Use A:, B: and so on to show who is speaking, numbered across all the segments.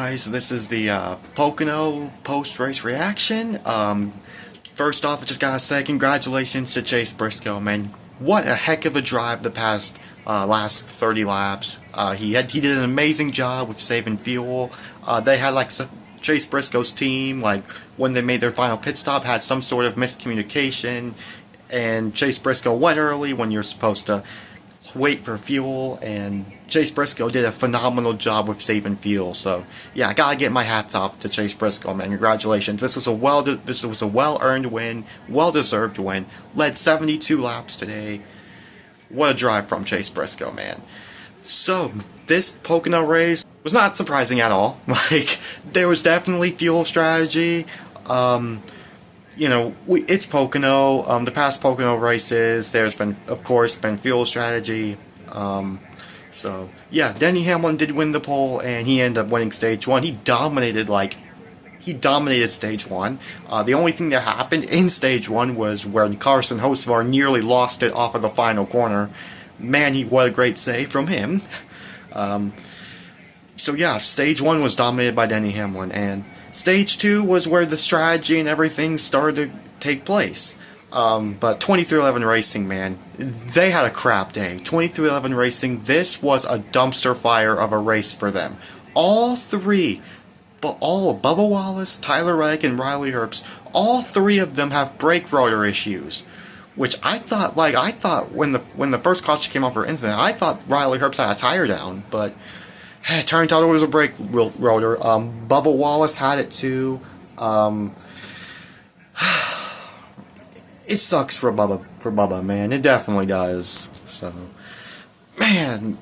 A: guys, this is the Pocono post-race reaction. First off, I just gotta say congratulations to Chase Briscoe, man. What a heck of a drive the past last 30 laps. He did an amazing job with saving fuel. They had Chase Briscoe's team, when they made their final pit stop, had some sort of miscommunication, and Chase Briscoe went early when you're supposed to wait for fuel, and Chase Briscoe did a phenomenal job with saving fuel. So yeah, I gotta get my hats off to Chase Briscoe, man. Congratulations. This was a well-earned win, well-deserved win. Led 72 laps today. What a drive from Chase Briscoe, man. So this Pocono race was not surprising at all. There was definitely fuel strategy. It's Pocono. The past Pocono races, there's been, of course, fuel strategy. So yeah, Denny Hamlin did win the pole, and he ended up winning stage one. He dominated stage one. The only thing that happened in stage one was when Carson Hocevar nearly lost it off of the final corner. Man, what a great save from him. So yeah, stage one was dominated by Denny Hamlin, and stage two was where the strategy and everything started to take place. But 23XI Racing, man, they had a crap day. 23XI Racing, this was a dumpster fire of a race for them. All of Bubba Wallace, Tyler Reddick, and Riley Herbst, all three of them have brake rotor issues. Which I thought when the first caution came off for incident, I thought Riley Herbst had a tire down, but it turned out it was a brake rotor. Bubba Wallace had it too. It sucks for Bubba, man. It definitely does. So, man,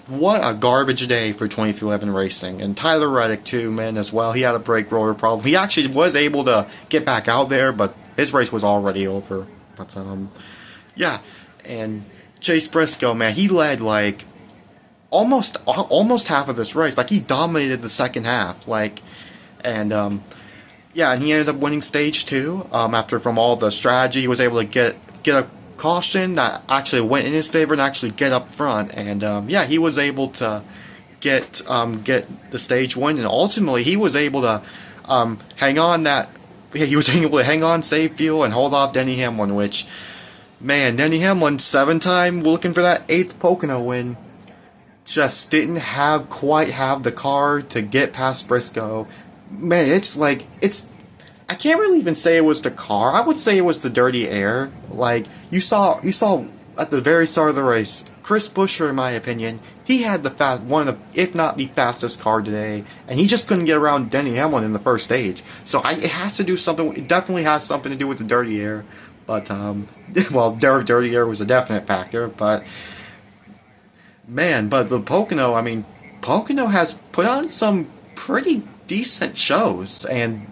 A: what a garbage day for 23XI Racing. And Tyler Reddick too, man, as well. He had a brake rotor problem. He actually was able to get back out there, but his race was already over. But yeah, and Chase Briscoe, man, he led almost half of this race. He dominated the second half. Yeah, and he ended up winning stage two. After from all the strategy, he was able to get a caution that actually went in his favor and actually get up front. And yeah, he was able to get the stage win, and ultimately he was able to hang on that. He was able to hang on, save fuel, and hold off Denny Hamlin. Which, man, Denny Hamlin, 7-time looking for that 8th Pocono win, just didn't quite have the car to get past Briscoe. Man, I can't really even say it was the car. I would say it was the dirty air. You saw at the very start of the race, Chris Buescher, in my opinion, he had one of the, if not the fastest car today, and he just couldn't get around Denny Hamlin in the first stage. So it has to do something. It definitely has something to do with the dirty air. But well, dirty air was a definite factor. But man, the Pocono, I mean, Pocono has put on some pretty decent shows, and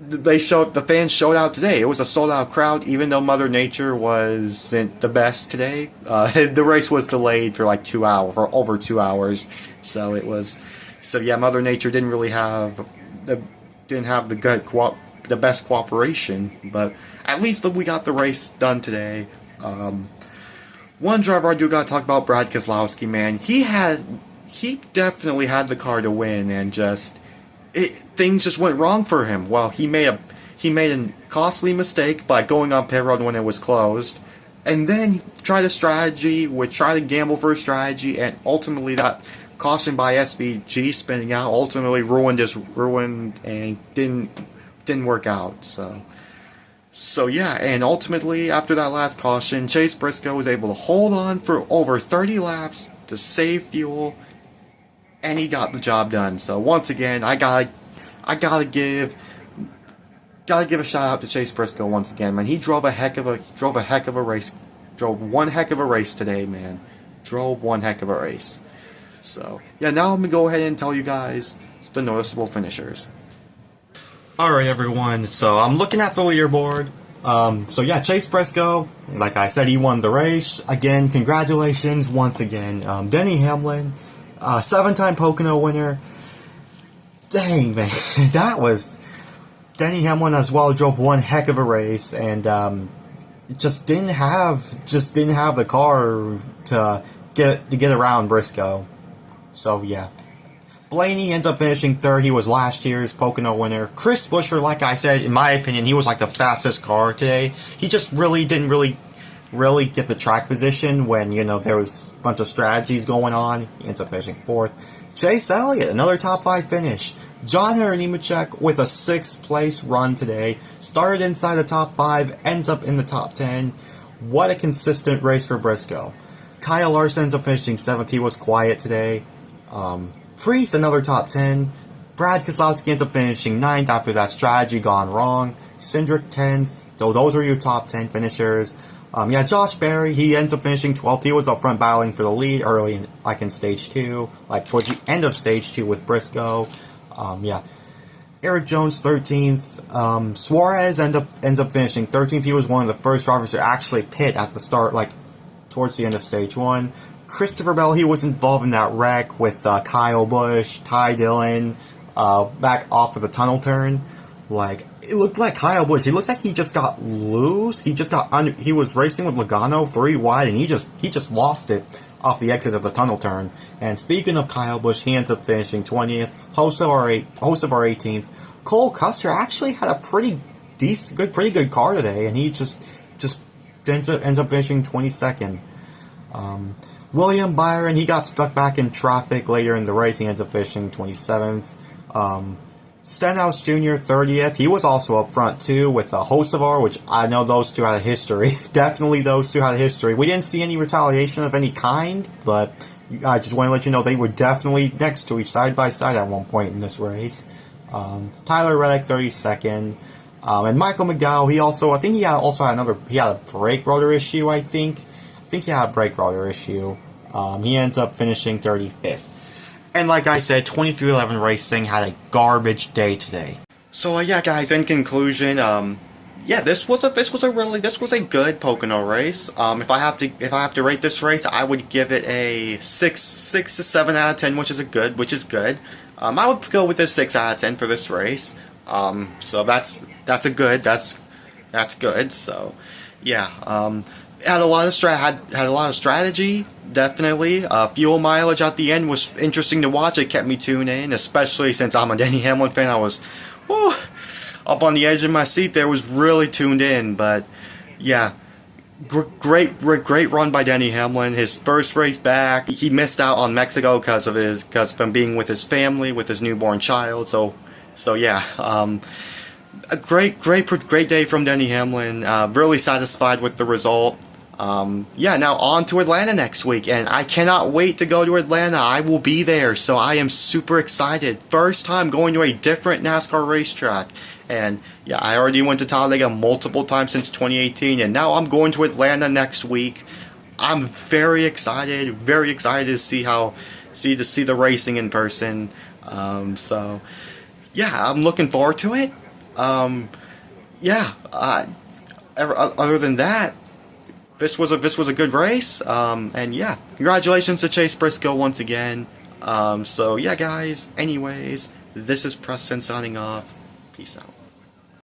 A: the fans showed out today. It was a sold-out crowd, even though Mother Nature wasn't the best today. The race was delayed for over 2 hours, so yeah, Mother Nature didn't really have the best cooperation, but at least we got the race done today. One driver I do gotta talk about, Brad Keselowski, man. He definitely had the car to win, and things just went wrong for him. Well, he made a costly mistake by going on pit road when it was closed, and then he tried to gamble for a strategy, and ultimately that caution by SVG spinning out ultimately ruined and didn't work out. So yeah, and ultimately after that last caution, Chase Briscoe was able to hold on for over 30 laps to save fuel, and he got the job done. So once again, I gotta give a shout out to Chase Briscoe once again, man. He drove one heck of a race today, man. Drove one heck of a race. So yeah, now I'm gonna go ahead and tell you guys the noticeable finishers. Alright everyone, so I'm looking at the leaderboard. So yeah, Chase Briscoe, like I said, he won the race. Again, congratulations once again. Denny Hamlin, 7-time Pocono winner. Dang, man, Denny Hamlin as well drove one heck of a race, and just didn't have the car to get around Briscoe. So yeah, Blaney ends up finishing third. He was last year's Pocono winner. Chris Buescher, like I said, in my opinion, he was like the fastest car today. He just didn't really get the track position when, there was a bunch of strategies going on. He ends up finishing fourth. Chase Elliott, another top 5 finish. John Henry Nemechek with a 6th place run today. Started inside the top 5, ends up in the top 10. What a consistent race for Briscoe. Kyle Larson ends up finishing 7th. He was quiet today. Priest, another top 10. Brad Keselowski ends up finishing 9th after that strategy gone wrong. Cindric 10th. So those are your top 10 finishers. Josh Berry, he ends up finishing 12th. He was up front battling for the lead early in stage 2, towards the end of stage 2 with Briscoe. Eric Jones 13th. Suarez ends up finishing 13th. He was one of the first drivers to actually pit at the start, towards the end of stage 1. Christopher Bell, he was involved in that wreck with Kyle Busch, Ty Dillon, back off of the tunnel turn. It looked like Kyle Busch. He looked like he just got loose. He was racing with Logano 3 wide, and he just lost it off the exit of the tunnel turn. And speaking of Kyle Busch, he ends up finishing 20th. Hocevar 18th. Cole Custer actually had a pretty good car today, and he just ends up finishing 22nd. William Byron, he got stuck back in traffic later in the race. He ends up finishing 27th. Stenhouse Jr. 30th. He was also up front too with Hocevar, which I know those two had a history. Definitely those two had a history. We didn't see any retaliation of any kind, but I just want to let you know they were definitely next to each side by side at one point in this race. Tyler Reddick 32nd. And Michael McDowell, he had a brake rotor issue, I think he had a brake rotor issue. He ends up finishing 35th. And like I said, 2311 Racing had a garbage day today. So guys, in conclusion, this was a good Pocono race. If I have to rate this race, I would give it a 6 to 7 out of 10, which is good. I would go with a 6 out of 10 for this race. So that's good. So had a lot of strategy, definitely. Fuel mileage at the end was interesting to watch. It kept me tuned in, especially since I'm a Denny Hamlin fan. I was up on the edge of my seat there, was really tuned in. But great run by Denny Hamlin. His first race back. He missed out on Mexico because of him being with his family, with his newborn child. So a great day from Denny Hamlin. Really satisfied with the result. Now on to Atlanta next week, and I cannot wait to go to Atlanta. I will be there, so I am super excited. First time going to a different NASCAR racetrack, and I already went to Talladega multiple times since 2018, and now I'm going to Atlanta next week. I'm very excited to see the racing in person. I'm looking forward to it. Other than that, this was a good race. Congratulations to Chase Briscoe once again. Guys. Anyways, this is Preston signing off. Peace out.